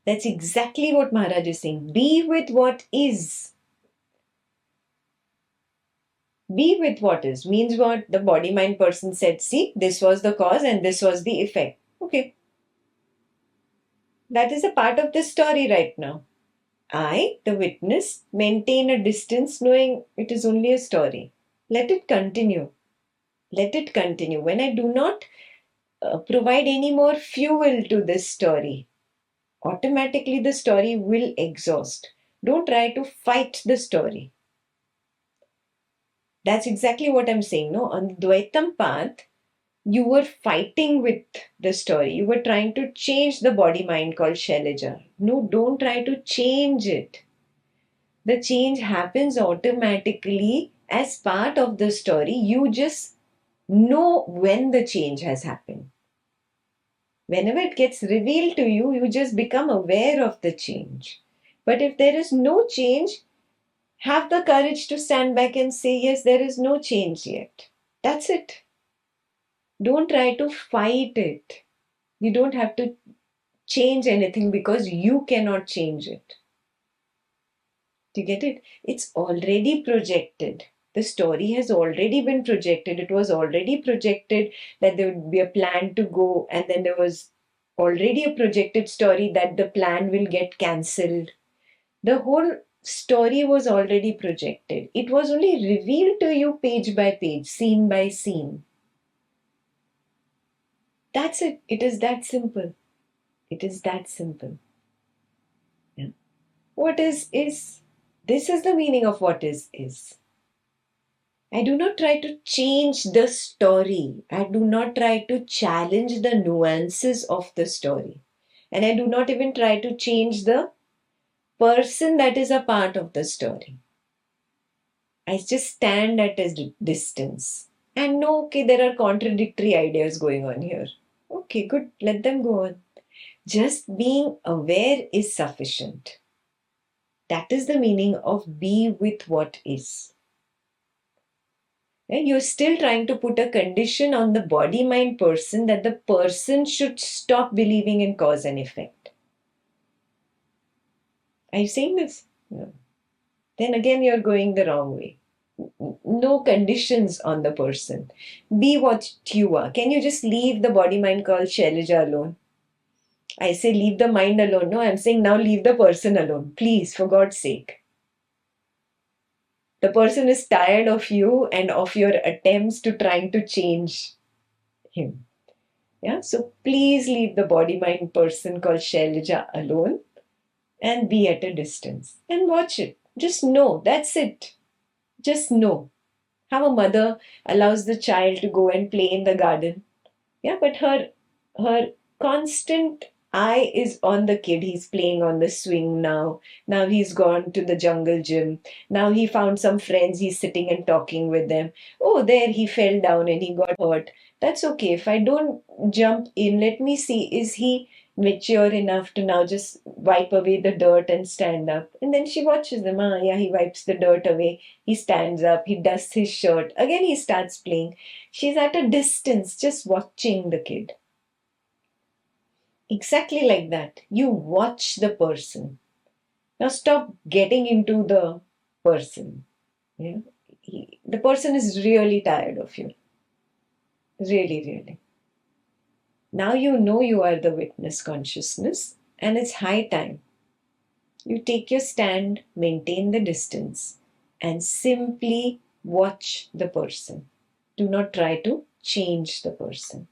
That's exactly what Maharaj is saying. Be with what is. Be with what is means what? The body mind person said, see, this was the cause and this was the effect. Okay. That is a part of the story right now. I, the witness, maintain a distance knowing it is only a story. Let it continue. Let it continue. When I do not provide any more fuel to this story, automatically the story will exhaust. Don't try to fight the story. That's exactly what I'm saying. No, on the Dvaitam path, you were fighting with the story. You were trying to change the body mind called Shailaja. No, don't try to change it. The change happens automatically as part of the story. You just know when the change has happened. Whenever it gets revealed to you, you just become aware of the change. But if there is no change, have the courage to stand back and say, yes, there is no change yet. That's it. Don't try to fight it. You don't have to change anything because you cannot change it. Do you get it? It's already projected. The story has already been projected. It was already projected that there would be a plan to go, and then there was already a projected story that the plan will get cancelled. The whole story was already projected. It was only revealed to you page by page, scene by scene. That's it. It is that simple. It is that simple. Yeah. What is. This is the meaning of what is. I do not try to change the story. I do not try to challenge the nuances of the story. And I do not even try to change the person that is a part of the story. I just stand at a distance and know, okay, there are contradictory ideas going on here. Okay, good, let them go on. Just being aware is sufficient. That is the meaning of be with what is. And you're still trying to put a condition on the body mind person that the person should stop believing in cause and effect. Are you saying this? No. Then again, you're going the wrong way. No conditions on the person. Be what you are. Can you just leave the body mind called Shailaja alone? I say leave the mind alone. No, I'm saying now leave the person alone. Please, for God's sake. The person is tired of you and of your attempts to trying to change him. Yeah, so please leave the body mind person called Shailaja alone and be at a distance and watch it. Just know, that's it. Just know. How a mother allows the child to go and play in the garden. Yeah, but her constant eye is on the kid. He's playing on the swing now. Now he's gone to the jungle gym. Now he found some friends. He's sitting and talking with them. Oh, there he fell down and he got hurt. That's okay. If I don't jump in, let me see. Is he mature enough to now just wipe away the dirt and stand up? And then she watches him. Ah, yeah, he wipes the dirt away. He stands up. He dusts his shirt. Again, he starts playing. She's at a distance, just watching the kid. Exactly like that. You watch the person. Now stop getting into the person. Yeah? The person is really tired of you. Really, really. Now you know you are the witness consciousness, and it's high time. You take your stand, maintain the distance, and simply watch the person. Do not try to change the person.